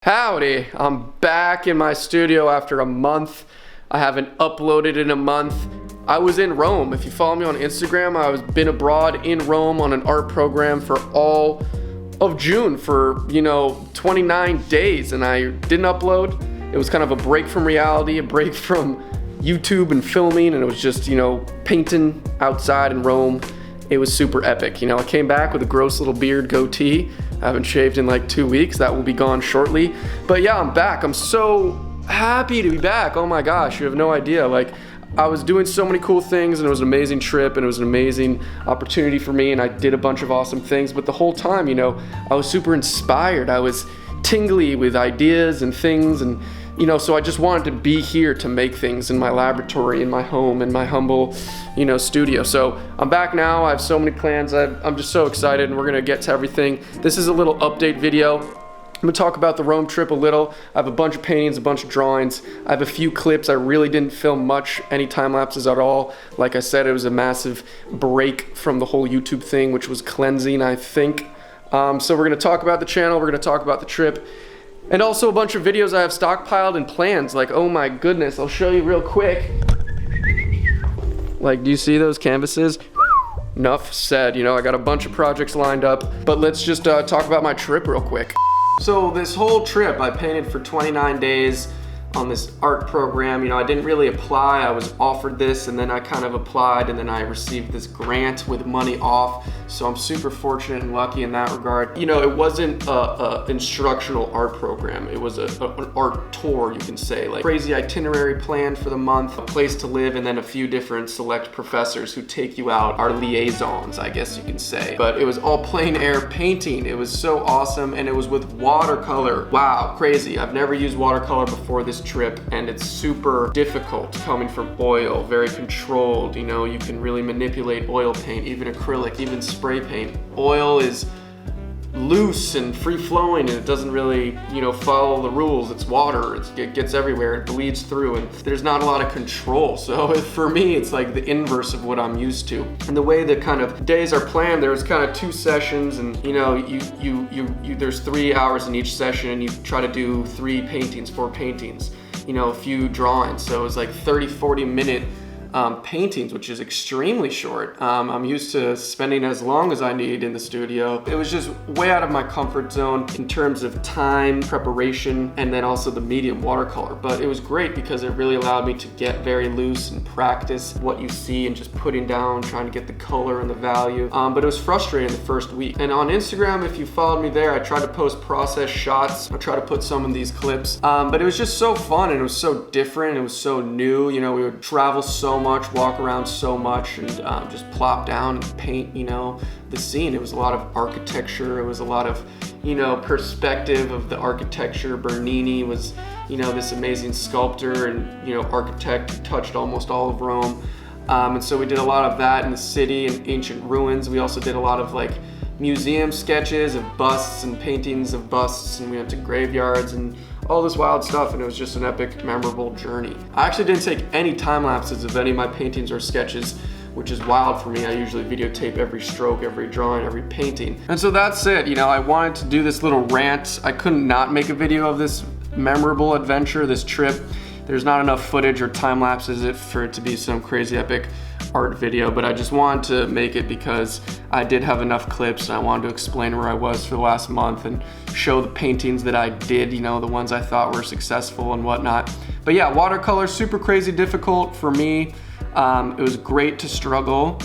Howdy, I'm back in my studio after a month. I haven't uploaded in a month. I was in Rome. If you follow me on Instagram, I've been abroad in Rome on an art program for all of June for, 29 days, and I didn't upload. It was kind of a break from reality, a break from YouTube and filming, and it was just, painting outside in Rome. It was super epic. I came back with a gross little beard goatee. I haven't shaved in like 2 weeks. That will be gone shortly. But yeah, I'm back. I'm so happy to be back. Oh my gosh, you have no idea. I was doing so many cool things, and it was an amazing trip, and it was an amazing opportunity for me, and I did a bunch of awesome things. But the whole time, I was super inspired. I was tingly with ideas and things, and so I just wanted to be here to make things in my laboratory, in my home, in my humble, studio. So I'm back now. I have so many plans. I'm just so excited, and we're gonna get to everything. This is a little update video. I'm gonna talk about the Rome trip a little. I have a bunch of paintings, a bunch of drawings. I have a few clips. I really didn't film much, any time lapses at all. Like I said, it was a massive break from the whole YouTube thing, which was cleansing, I think. So we're gonna talk about the channel. We're gonna talk about the trip. And also a bunch of videos I have stockpiled and plans. Oh my goodness, I'll show you real quick. Do you see those canvases? Enough said, I got a bunch of projects lined up, but let's just talk about my trip real quick. So this whole trip, I painted for 29 days on this art program. I didn't really apply. I was offered this, and then I kind of applied, and then I received this grant with money off. So I'm super fortunate and lucky in that regard. It wasn't a instructional art program. It was an art tour, you can say. Crazy itinerary planned for the month, a place to live, and then a few different select professors who take you out, our liaisons, I guess you can say. But it was all plein air painting. It was so awesome, and it was with watercolor. Wow, crazy. I've never used watercolor before this trip, and it's super difficult coming from oil, very controlled. You can really manipulate oil paint, even acrylic, even spray paint. Oil is loose and free-flowing, and it doesn't really, follow the rules. It's water, it gets everywhere, it bleeds through, and there's not a lot of control. So for me, it's like the inverse of what I'm used to. And the way the kind of days are planned, there's kind of 2 sessions, and there's 3 hours in each session, and you try to do 3 paintings, 4 paintings, a few drawings. So it's 30-40 minute paintings, which is extremely short. I'm used to spending as long as I need in the studio. It was just way out of my comfort zone in terms of time, preparation, and then also the medium watercolor. But it was great because it really allowed me to get very loose and practice what you see and just putting down, trying to get the color and the value. But it was frustrating the first week. And on Instagram, if you followed me there, I tried to post process shots. I tried to put some of these clips. But it was just so fun, and it was so different. It was so new. We would travel so much, walk around so much, and just plop down and paint, the scene. It was a lot of architecture. It was a lot of, perspective of the architecture. Bernini was, this amazing sculptor and, architect who touched almost all of Rome. And so we did a lot of that in the city and ancient ruins. We also did a lot of museum sketches of busts and paintings of busts, and we went to graveyards and all this wild stuff, and it was just an epic, memorable journey. I actually didn't take any time lapses of any of my paintings or sketches, which is wild for me. I usually videotape every stroke, every drawing, every painting. And so that's it. I wanted to do this little rant. I couldn't not make a video of this memorable adventure, this trip. There's not enough footage or time lapses for it to be some crazy epic art video, but I just wanted to make it because I did have enough clips, and I wanted to explain where I was for the last month and show the paintings that I did, the ones I thought were successful and whatnot. But yeah, watercolor, super crazy difficult for me. It was great to struggle,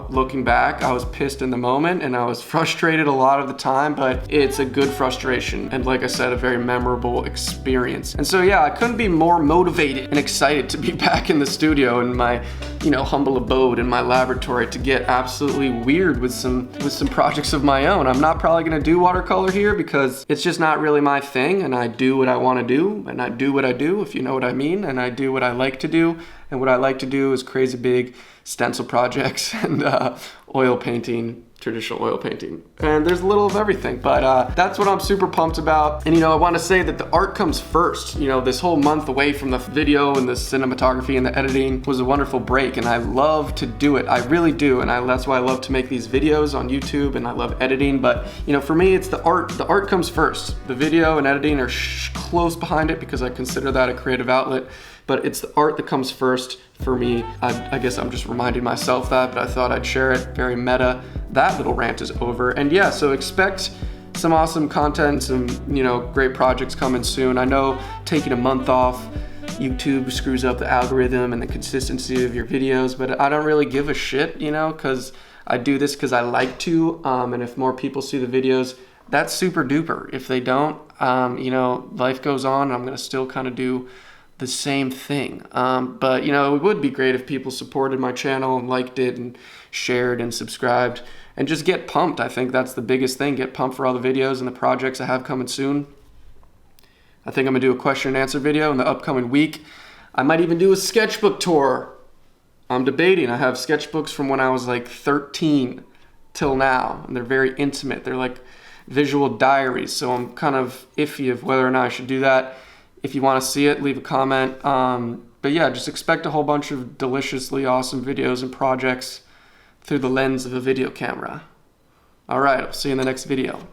looking back. I was pissed in the moment, and I was frustrated a lot of the time, but it's a good frustration. And like I said, a very memorable experience. And so yeah, I couldn't be more motivated and excited to be back in the studio in my, humble abode in my laboratory to get absolutely weird with some projects of my own. I'm not probably gonna do watercolor here because it's just not really my thing, and I do what I wanna do, and I do what I do, if you know what I mean, and I do what I like to do. And what I like to do is crazy big stencil projects and oil painting traditional oil painting. And there's a little of everything, but that's what I'm super pumped about. And you know, I want to say that the art comes first. You know, this whole month away from the video and the cinematography and the editing was a wonderful break, and I love to do it. I really do, and that's why I love to make these videos on YouTube, and I love editing. But you know, for me, it's the art. The art comes first. The video and editing are close behind it because I consider that a creative outlet. But it's the art that comes first for me. I guess I'm just reminding myself that, but I thought I'd share it. Very meta. That little rant is over. And yeah, so expect some awesome content, some, you know, great projects coming soon. I know taking a month off, YouTube screws up the algorithm and the consistency of your videos, but I don't really give a shit, you know, because I do this because I like to, and if more people see the videos, that's super duper. If they don't, you know, life goes on, and I'm gonna still kind of do the same thing. But you know, it would be great if people supported my channel and liked it and shared and subscribed and just get pumped. I think that's the biggest thing. Get pumped for all the videos and the projects I have coming soon. I think I'm gonna do a question and answer video in the upcoming week. I might even do a sketchbook tour. I'm debating. I have sketchbooks from when I was like 13 till now, and they're very intimate. They're like visual diaries, so I'm kind of iffy of whether or not I should do that. If you want to see it, leave a comment. But yeah, just expect a whole bunch of deliciously awesome videos and projects through the lens of a video camera. All right, I'll see you in the next video.